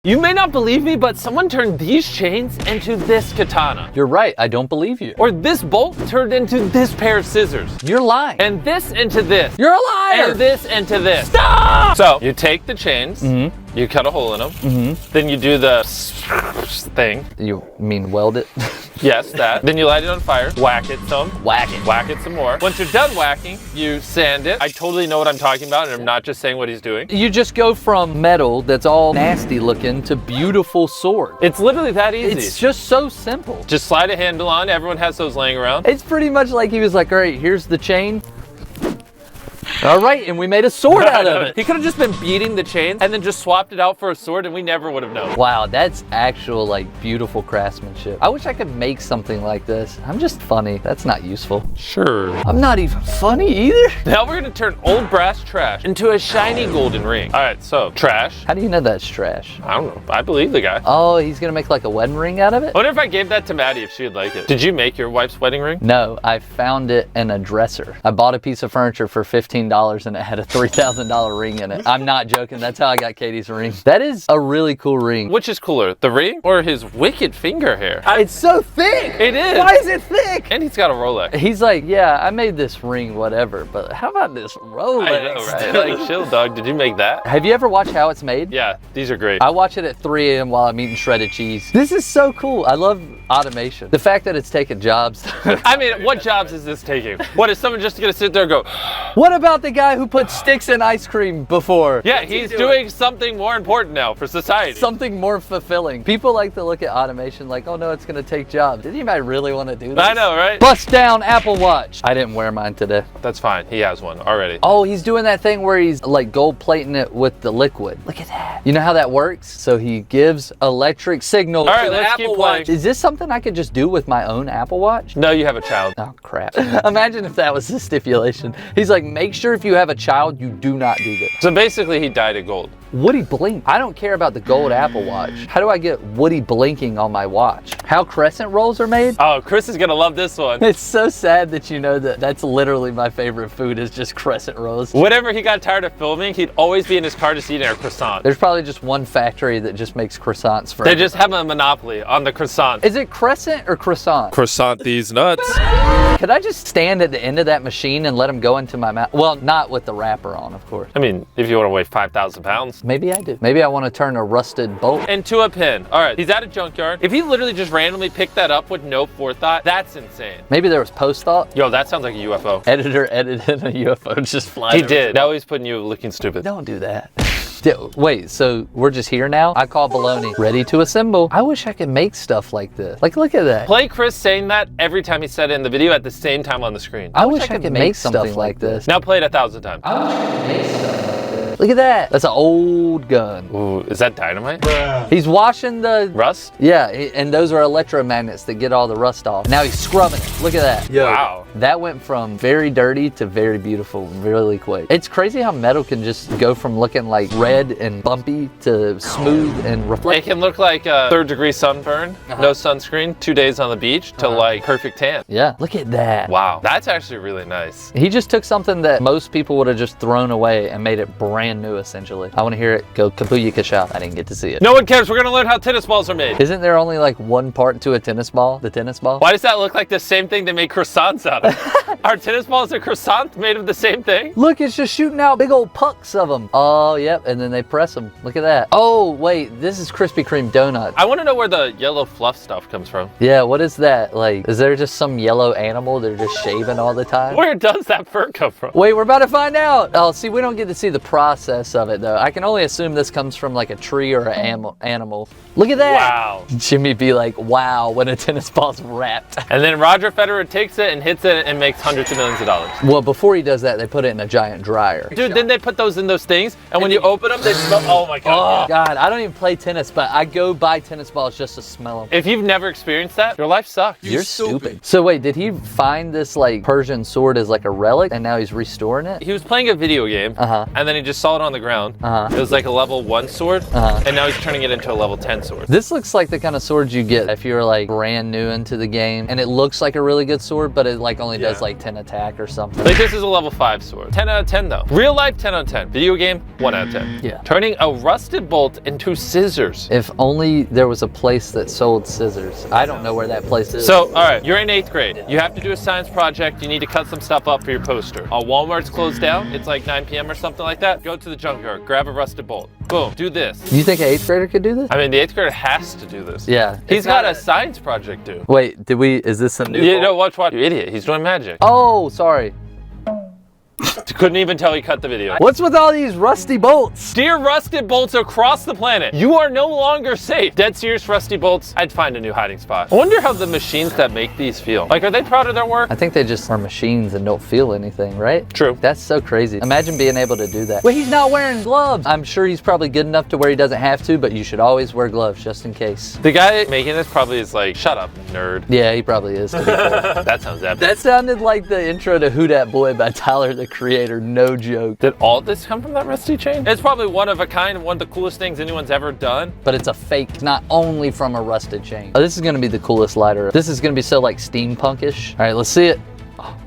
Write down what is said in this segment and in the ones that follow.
You may not believe me, but someone turned these chains into this katana. You're right, I don't believe you. Or this bolt turned into this pair of scissors. You're lying. And this into this. You're a liar! And this into this. Stop! So, you take the chains, you cut a hole in them, then you do the thing. You mean weld it? Yes, that. Then you light it on fire, whack it some. Whack it some more. Once you're done whacking, you sand it. I totally know what I'm talking about, and I'm not just saying what he's doing. You just go from metal that's all nasty looking to beautiful sword. It's literally that easy. It's just so simple. Just slide a handle on. Everyone has those laying around. It's pretty much like he was like, all right, here's the chain. All right, and we made a sword out of it. He could have just been beating the chains and then just swapped it out for a sword, and we never would have known. Wow, that's actual like beautiful craftsmanship. I wish I could make something like this. I'm just funny. That's not useful. Sure. I'm not even funny either. Now we're gonna turn old brass trash into a shiny golden ring. All right, so trash. How do you know that's trash? I don't know. I believe the guy. Oh, he's gonna make like a wedding ring out of it? I wonder if I gave that to Maddie if she'd like it. Did you make your wife's wedding ring? No, I found it in a dresser. I bought a piece of furniture for $15 and it had a $3,000 ring in it. I'm not joking. That's how I got Katie's ring. That is a really cool ring. Which is cooler, the ring or his wicked finger hair? It's so thick. It is. Why is it thick? And he's got a Rolex. He's like, yeah, I made this ring, whatever, but how about this Rolex? I know, right? Like, chill, dog. Did you make that? Have you ever watched how it's made? Yeah, these are great. I watch it at 3 a.m. while I'm eating shredded cheese. This is so cool. I love automation. The fact that it's taking jobs. I mean, what jobs is this taking? What is someone just gonna sit there and go, what about the guy who put sticks in ice cream before? yeah, he's doing something more important now for society. Something more fulfilling. People like to look at automation like, oh no, it's gonna take jobs. Did anybody really want to do this? I know, right? Bust down Apple Watch. I didn't wear mine today. That's fine. He has one already. Oh, he's doing that thing where he's like gold plating it with the liquid. Look at that. You know how that works? So he gives electric signals All right, to the let's Apple keep Watch. playing. Is this something I could just do with my own Apple Watch? No, you have a child. Oh crap. Imagine if that was the stipulation. He's like, make sure if you have a child, you do not do this. So basically, he dyed it gold. Woody blink. I don't care about the gold Apple Watch. How do I get Woody blinking on my watch? How crescent rolls are made? Oh, Chris is gonna love this one. It's so sad that you know that that's literally my favorite food is just crescent rolls. Whenever he got tired of filming, he'd always be in his car just eating a croissant. There's probably just one factory that just makes croissants for They just have a monopoly on the croissant. Is it crescent or croissant? Croissant these nuts. Could I just stand at the end of that machine and let them go into my mouth? Well, not with the wrapper on, of course. I mean, if you want to weigh 5,000 pounds. Maybe I do. Maybe I want to turn a rusted bolt. Into a pin. All right, he's at a junkyard. If he literally just randomly picked that up with no forethought, that's insane. Maybe there was post-thought. Yo, that sounds like a UFO. Editor edited a UFO just flying. He did. Now he's putting you looking stupid. Don't do that. Wait, so we're just here now? I call baloney. Ready to assemble. I wish I could make stuff like this. Like, look at that. Play Chris saying that every time he said it in the video at the same time on the screen. I wish I could make something like this. Now play it 1,000 times. I wish I could make stuff like this. Look at that. That's an old gun. Ooh, is that dynamite? He's washing the... Rust? Yeah, and those are electromagnets that get all the rust off. Now he's scrubbing it. Look at that. Yo. Wow. That went from very dirty to very beautiful really quick. It's crazy how metal can just go from looking like red and bumpy to smooth and It reflective. can look like a 3rd-degree sunburn, no sunscreen, 2 days on the beach, to like perfect tan. Yeah, look at that. Wow, that's actually really nice. He just took something that most people would have just thrown away and made it brand new, essentially. I want to hear it go kabuya kasha. I didn't get to see it. No one cares, we're gonna learn how tennis balls are made. Isn't there only like one part to a tennis ball? The tennis ball? Why does that look like the same thing they make croissants out of? Are tennis balls and croissants made of the same thing? Look, it's just shooting out big old pucks of them. Oh, yep, and then they press them. Look at that. Oh, wait, this is Krispy Kreme donuts. I wanna know where the yellow fluff stuff comes from. Yeah, what is that? Like, is there just some yellow animal they're just shaving all the time? Where does that fur come from? Wait, we're about to find out. Oh, see, we don't get to see the process of it, though. I can only assume this comes from like a tree or an animal. Look at that. Wow. Jimmy be like, wow, when a tennis ball's wrapped. And then Roger Federer takes it and hits it and makes hundreds of millions of dollars. Well, before he does that, they put it in a giant dryer. Dude, then they put those in those things, and when you open them, they smell. Oh my god. Oh, God, I don't even play tennis, but I go buy tennis balls just to smell them. If you've never experienced that, your life sucks. You're stupid. So wait, did he find this like Persian sword as like a relic and now he's restoring it? He was playing a video game, and then he just saw it on the ground. Uh-huh. It was like a level 1 sword, Uh-huh. and now he's turning it into a level 10 sword. This looks like the kind of sword you get if you're like brand new into the game, and it looks like a really good sword, but it like only does Yeah. like 10 attack or something. Like this is a level 5 sword. 10 out of 10 though. Real life 10 out of 10. Video game 1 out of 10. Yeah. Turning a rusted bolt into scissors. If only there was a place that sold scissors. I don't know where that place is. So, all right, you're in 8th grade. You have to do a science project. You need to cut some stuff up for your poster. Walmart's closed down. It's like 9 p.m. or something like that. Go to the junkyard, grab a rusted bolt. Boom, do this. You think an 8th grader could do this? I mean, the 8th grader has to do this. Yeah. He's got a science project due. Wait, is this a new You bolt? know, watch, you idiot. He's doing magic. Oh, sorry. Couldn't even tell he cut the video. What's with all these rusty bolts? Steer rusted bolts across the planet. You are no longer safe. Dead serious rusty bolts. I'd find a new hiding spot. I wonder how the machines that make these feel. Like, are they proud of their work? I think they just are machines and don't feel anything, right? True. That's so crazy. Imagine being able to do that. Well, he's not wearing gloves. I'm sure he's probably good enough to where he doesn't have to, but you should always wear gloves just in case. The guy making this probably is like, shut up, nerd. Yeah, he probably is. To be fair. That sounds epic. That sounded like the intro to Who Dat Boy by Tyler, the Creator. No joke. Did all this come from that rusty chain? It's probably one of a kind and one of the coolest things anyone's ever done. But it's a fake, not only from a rusted chain. Oh, this is gonna be the coolest lighter. This is gonna be so like steampunkish. All right, let's see it.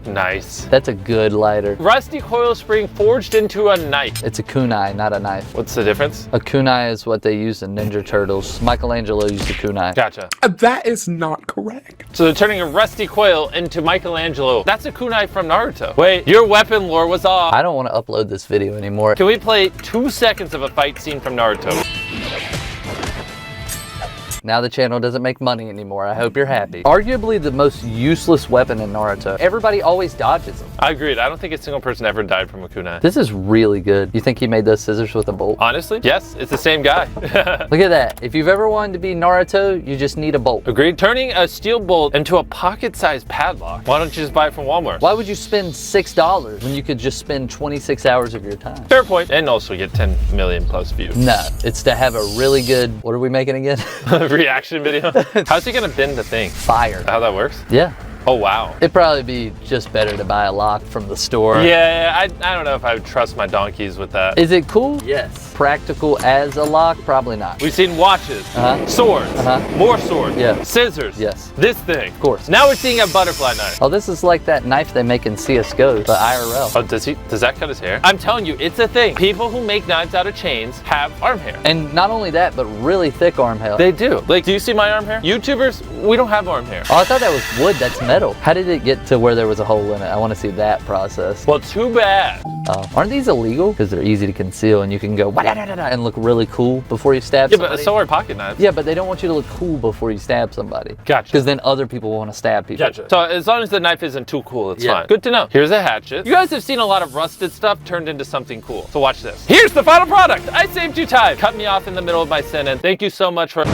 Nice. That's a good lighter. Rusty coil spring forged into a knife. It's a kunai, not a knife. What's the difference? A kunai is what they use in Ninja Turtles. Michelangelo used a kunai. Gotcha. That is not correct. So they're turning a rusty coil into Michelangelo. That's a kunai from Naruto. Wait, your weapon lore was off. I don't want to upload this video anymore. Can we play 2 seconds of a fight scene from Naruto? Now the channel doesn't make money anymore. I hope you're happy. Arguably the most useless weapon in Naruto. Everybody always dodges them. I agreed. I don't think a single person ever died from a kunai. This is really good. You think he made those scissors with a bolt? Honestly, yes, it's the same guy. Look at that. If you've ever wanted to be Naruto, you just need a bolt. Agreed. Turning a steel bolt into a pocket-sized padlock. Why don't you just buy it from Walmart? Why would you spend $6 when you could just spend 26 hours of your time? Fair point. And also get 10 million plus views. No, it's to have a really good, what are we making again? Reaction video. How's he gonna bend the thing? Fire. How that works? Yeah. Oh, wow. It'd probably be just better to buy a lock from the store. Yeah, I don't know if I would trust my donkeys with that. Is it cool? Yes. Practical as a lock? Probably not. We've seen watches, Uh-huh. swords, Uh-huh. more swords, Yeah. scissors, Yes. this thing. Of course. Now we're seeing a butterfly knife. Oh, this is like that knife they make in CSGO, but IRL. Oh, does that cut his hair? I'm telling you, it's a thing. People who make knives out of chains have arm hair. And not only that, but really thick arm hair. They do. Like, do you see my arm hair? YouTubers, we don't have arm hair. Oh, I thought that was wood. That's metal. How did it get to where there was a hole in it? I want to see that process. Well, too bad. Aren't these illegal? Because they're easy to conceal and you can go "Wah-da-da-da-da," and look really cool before you stab Yeah, somebody. but so are pocket knives. Yeah, but they don't want you to look cool before you stab somebody. Gotcha. Because then other people want to stab people. Gotcha. So as long as the knife isn't too cool, it's Yeah. fine. Good to know. Here's a hatchet. You guys have seen a lot of rusted stuff turned into something cool. So watch this. Here's the final product. I saved you time. Cut me off in the middle of my sentence. Thank you so much for...